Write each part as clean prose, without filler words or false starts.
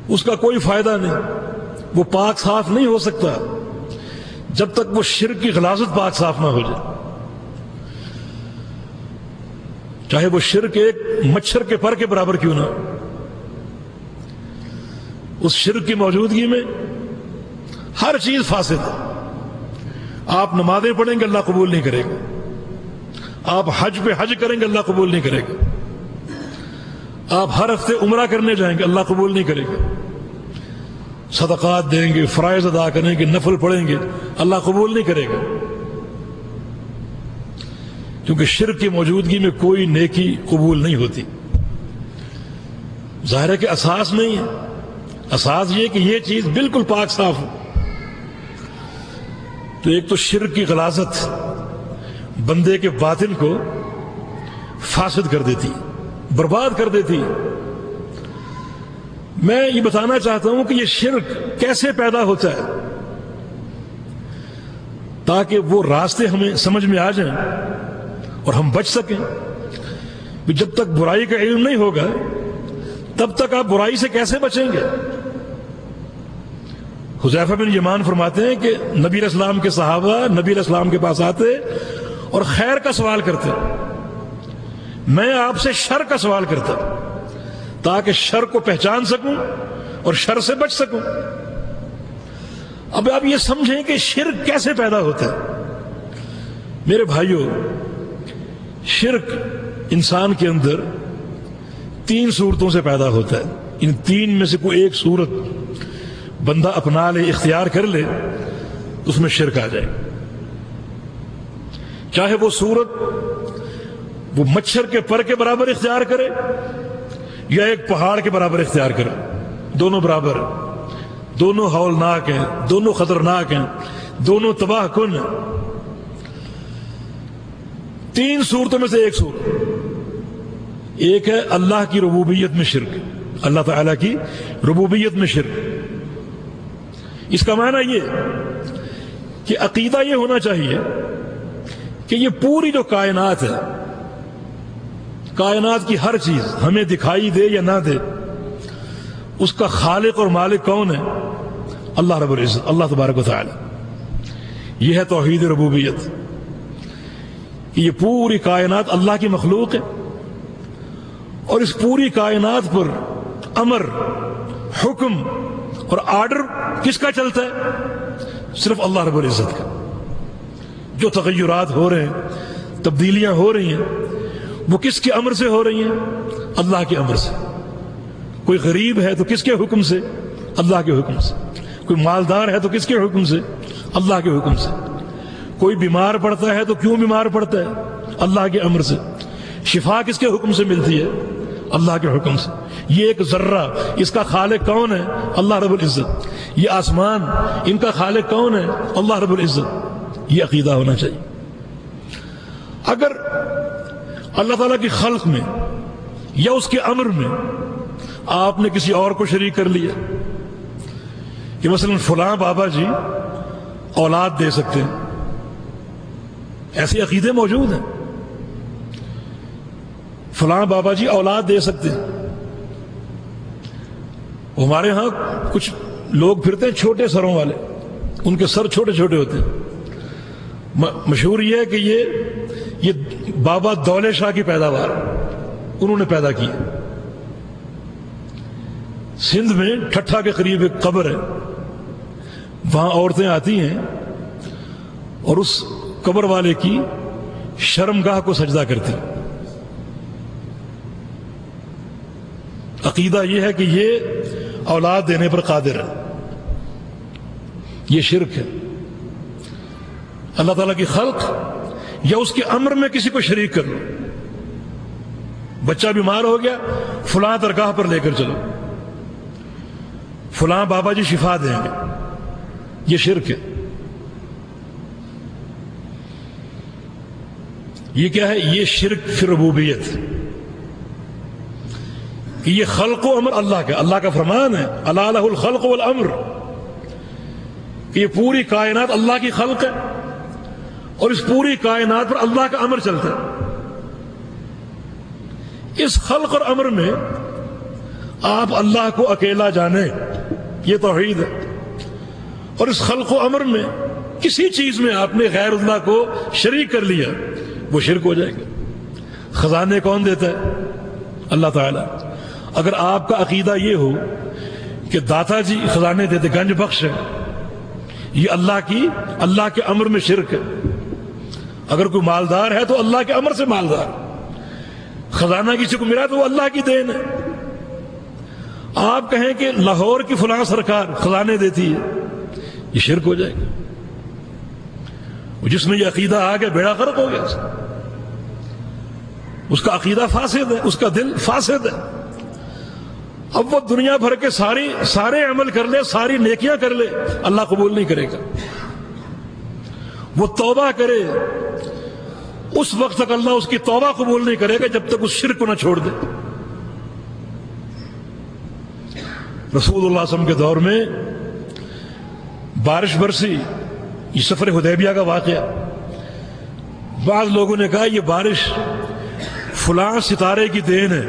اس کا کوئی فائدہ نہیں، وہ پاک صاف نہیں ہو سکتا جب تک وہ شرک کی غلاظت پاک صاف نہ ہو جائے، چاہے وہ شرک ایک مچھر کے پر کے برابر کیوں نہ۔ اس شرک کی موجودگی میں ہر چیز فاسد ہے۔ آپ نمازیں پڑھیں گے اللہ قبول نہیں کرے گا، آپ حج پہ حج کریں گے اللہ قبول نہیں کرے گا، آپ ہر ہفتے عمرہ کرنے جائیں گے اللہ قبول نہیں کرے گا، صدقات دیں گے، فرائض ادا کریں گے، نفل پڑھیں گے، اللہ قبول نہیں کرے گا، کیونکہ شرک کی موجودگی میں کوئی نیکی قبول نہیں ہوتی۔ ظاہر ہے کہ اساس نہیں ہے، اساس یہ کہ یہ چیز بالکل پاک صاف ہو۔ تو ایک تو شرک کی غلاظت بندے کے باطن کو فاسد کر دیتی، برباد کر دیتی۔ میں یہ بتانا چاہتا ہوں کہ یہ شرک کیسے پیدا ہوتا ہے، تاکہ وہ راستے ہمیں سمجھ میں آ جائیں اور ہم بچ سکیں۔ جب تک برائی کا علم نہیں ہوگا تب تک آپ برائی سے کیسے بچیں گے؟ حذیفہ بن یمان فرماتے ہیں کہ نبی علیہ السلام کے صحابہ نبی علیہ السلام کے پاس آتے اور خیر کا سوال کرتے، میں آپ سے شر کا سوال کرتا تاکہ شر کو پہچان سکوں اور شر سے بچ سکوں۔ اب آپ یہ سمجھیں کہ شرک کیسے پیدا ہوتا ہے۔ میرے بھائیوں، شرک انسان کے اندر 3 صورتوں سے پیدا ہوتا ہے۔ ان 3 میں سے کوئی ایک صورت بندہ اپنا لے، اختیار کر لے، تو اس میں شرک آ جائے۔ چاہے وہ صورت وہ مچھر کے پر کے برابر اختیار کرے یا ایک پہاڑ کے برابر اختیار کرے، دونوں برابر، دونوں ہولناک ہیں، دونوں خطرناک ہیں، دونوں تباہ کن ہیں۔ 3 صورتوں میں سے ایک صورت، ایک ہے اللہ کی ربوبیت میں شرک، اللہ تعالیٰ کی ربوبیت میں شرک۔ اس کا معنی یہ کہ عقیدہ یہ ہونا چاہیے کہ یہ پوری جو کائنات ہے، کائنات کی ہر چیز ہمیں دکھائی دے یا نہ دے، اس کا خالق اور مالک کون ہے؟ اللہ رب العزت، اللہ تبارک و تعالی۔ یہ ہے توحید ربوبیت، کہ یہ پوری کائنات اللہ کی مخلوق ہے، اور اس پوری کائنات پر امر، حکم اور آرڈر کس کا چلتا ہے؟ صرف اللہ رب العزت کا۔ جو تغیرات ہو رہے ہیں، تبدیلیاں ہو رہی ہیں، وہ کس کے امر سے ہو رہی ہیں؟ اللہ کے امر سے۔ کوئی غریب ہے تو کس کے حکم سے؟ اللہ کے حکم سے۔ کوئی مالدار ہے تو کس کے حکم سے؟ اللہ کے حکم سے۔ کوئی بیمار پڑتا ہے تو کیوں بیمار پڑتا ہے؟ اللہ کے امر سے۔ شفا کس کے حکم سے ملتی ہے؟ اللہ کے حکم سے۔ یہ ایک ذرہ، اس کا خالق کون ہے؟ اللہ رب العزت۔ یہ آسمان، ان کا خالق کون ہے؟ اللہ رب العزت۔ یہ عقیدہ ہونا چاہیے۔ اگر اللہ تعالیٰ کی خلق میں یا اس کے امر میں آپ نے کسی اور کو شریک کر لیا، کہ مثلا فلاں بابا جی اولاد دے سکتے ہیں، ایسے عقیدے موجود ہیں، فلاں بابا جی اولاد دے سکتے ہیں۔ ہمارے ہاں کچھ لوگ پھرتے ہیں چھوٹے سروں والے، ان کے سر چھوٹے چھوٹے ہوتے ہیں۔ مشہور یہ ہے کہ یہ بابا دولے شاہ کی پیداوار انہوں نے پیدا کی۔ سندھ میں ٹھٹھا کے قریب ایک قبر ہے، وہاں عورتیں آتی ہیں اور اس قبر والے کی شرمگاہ کو سجدہ کرتی۔ عقیدہ یہ ہے کہ یہ اولاد دینے پر قادر ہے۔ یہ شرک ہے۔ اللہ تعالیٰ کی خلق یا اس کے امر میں کسی کو شریک کر لو۔ بچہ بیمار ہو گیا، فلاں درگاہ پر لے کر چلو، فلاں بابا جی شفا دیں گے، یہ شرک ہے۔ یہ کیا ہے؟ یہ شرک فی ربوبیت، کہ یہ خلق و امر اللہ کا فرمان ہے، الا لہ الخلق والامر، کہ یہ پوری کائنات اللہ کی خلق ہے اور اس پوری کائنات پر اللہ کا امر چلتا ہے۔ اس خلق اور امر میں آپ اللہ کو اکیلا جانیں، یہ توحید ہے، اور اس خلق و امر میں کسی چیز میں آپ نے غیر اللہ کو شریک کر لیا، وہ شرک ہو جائے گا۔ خزانے کون دیتا ہے؟ اللہ تعالیٰ۔ اگر آپ کا عقیدہ یہ ہو کہ داتا جی خزانے دیتے، گنج بخش ہے، یہ اللہ کے امر میں شرک ہے۔ اگر کوئی مالدار ہے تو اللہ کے امر سے مالدار، خزانہ کسی کو ملا تو وہ اللہ کی دین ہے۔ آپ کہیں کہ لاہور کی فلاں سرکار خزانے دیتی ہے، یہ شرک ہو جائے گا۔ جس میں یہ عقیدہ آ گیا بیڑا غرق ہو گیا، اس کا عقیدہ فاسد ہے، اس کا دل فاسد ہے۔ اب وہ دنیا بھر کے سارے عمل کر لے، ساری نیکیاں کر لے، اللہ قبول نہیں کرے گا۔ وہ توبہ کرے، اس وقت تک اللہ اس کی توبہ قبول نہیں کرے گا جب تک اس شرک کو نہ چھوڑ دے۔ رسول اللہ صلی اللہ علیہ وسلم کے دور میں بارش برسی، یہ سفر حدیبیہ کا واقعہ۔ بعض لوگوں نے کہا یہ بارش فلاں ستارے کی دین ہے،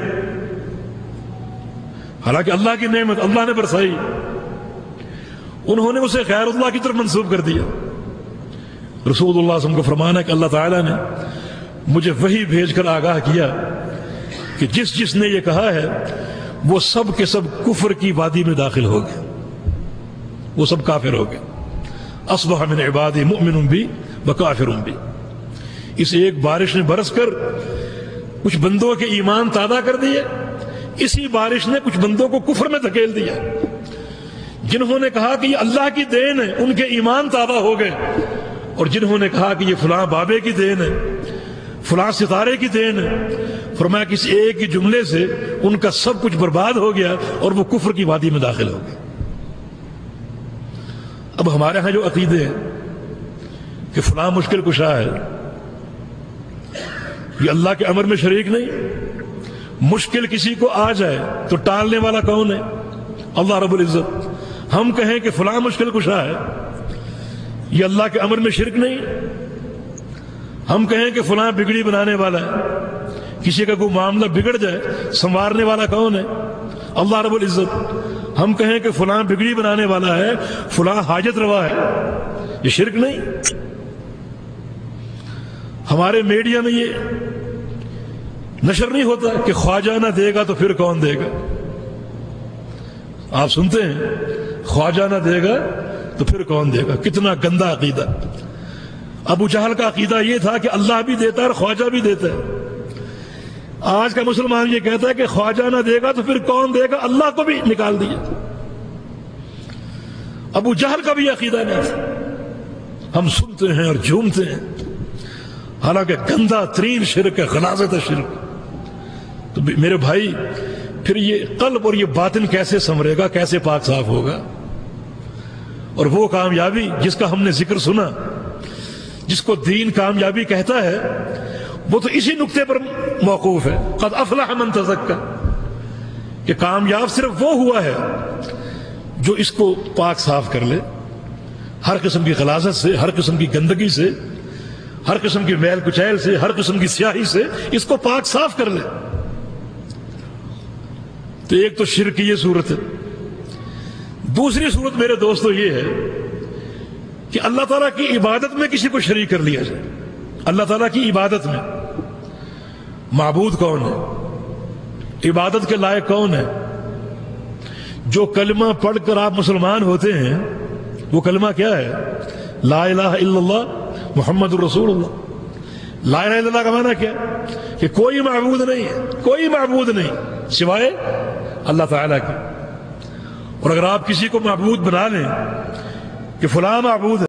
حالانکہ اللہ کی نعمت، اللہ نے برسائی، انہوں نے اسے غیر اللہ کی طرف منسوب کر دیا۔ رسول اللہ صلی اللہ علیہ وسلم کو فرمانا کہ اللہ تعالیٰ نے مجھے وحی بھیج کر آگاہ کیا کہ جس نے یہ کہا ہے وہ سب کے سب کفر کی وادی میں داخل ہو گئے، وہ سب کافر ہو گئے۔ اصبح من عبادی مؤمن بی وکافر بی۔ اس ایک بارش نے برس کر کچھ بندوں کے ایمان تازہ کر دیے، اسی بارش نے کچھ بندوں کو کفر میں دھکیل دیا۔ جنہوں نے کہا کہ یہ اللہ کی دین ہے ان کے ایمان تازہ ہو گئے، اور جنہوں نے کہا کہ یہ فلاں بابے کی دین ہے، فلاں ستارے کی دین ہے، فرمایا کہ اس ایک ہی جملے سے ان کا سب کچھ برباد ہو گیا اور وہ کفر کی وادی میں داخل ہو گئے۔ اب ہمارے ہاں جو عقیدے ہیں کہ فلاں مشکل کشا ہے، یہ اللہ کے امر میں شریک نہیں۔ مشکل کسی کو آ جائے تو ٹالنے والا کون ہے؟ اللہ رب العزت۔ ہم کہیں کہ فلاں مشکل کشا ہے، یہ اللہ کے امر میں شرک نہیں۔ ہم کہیں کہ فلاں بگڑی بنانے والا ہے، کسی کا کوئی معاملہ بگڑ جائے سنوارنے والا کون ہے؟ اللہ رب العزت۔ ہم کہیں کہ فلاں بگڑی بنانے والا ہے، فلاں حاجت روا ہے، یہ شرک نہیں۔ ہمارے میڈیا میں یہ نشر نہیں ہوتا کہ خواجہ نہ دے گا تو پھر کون دے گا؟ آپ سنتے ہیں خواجہ نہ دے گا تو پھر کون دے گا؟ کتنا گندا عقیدہ۔ ابو جہل کا عقیدہ یہ تھا کہ اللہ بھی دیتا ہے اور خواجہ بھی دیتا ہے۔ آج کا مسلمان یہ کہتا ہے کہ خواجہ نہ دے گا تو پھر کون دے گا؟ اللہ کو بھی نکال دیا۔ ابو جہل کا بھی عقیدہ نہیں تھا۔ ہم سنتے ہیں اور جھومتے ہیں، حالانکہ گندا ترین شرک ہے، غلاظت شرک۔ تو میرے بھائی پھر یہ قلب اور یہ باطن کیسے سنورے گا، کیسے پاک صاف ہوگا؟ اور وہ کامیابی جس کا ہم نے ذکر سنا، جس کو دین کامیابی کہتا ہے، وہ تو اسی نقطے پر موقوف ہے، قد افلح من تزکا، کہ کامیاب صرف وہ ہوا ہے جو اس کو پاک صاف کر لے، ہر قسم کی غلاظت سے، ہر قسم کی گندگی سے، ہر قسم کی میل کچیل سے، ہر قسم کی سیاہی سے اس کو پاک صاف کر لے۔ تو ایک تو شرک کی یہ صورت ہے۔ دوسری صورت میرے دوستو یہ ہے کہ اللہ تعالیٰ کی عبادت میں کسی کو شریک کر لیا جائے۔ اللہ تعالیٰ کی عبادت میں معبود کون ہے؟ عبادت کے لائق کون ہے؟ جو کلمہ پڑھ کر آپ مسلمان ہوتے ہیں وہ کلمہ کیا ہے؟ لا الہ الا اللہ محمد الرسول اللہ۔ لا الہ الا اللہ کا معنی کیا؟ کہ کوئی معبود نہیں ہے، کوئی معبود نہیں سوائے اللہ تعالیٰ کے۔ اور اگر آپ کسی کو معبود بنا لیں کہ فلاں معبود ہے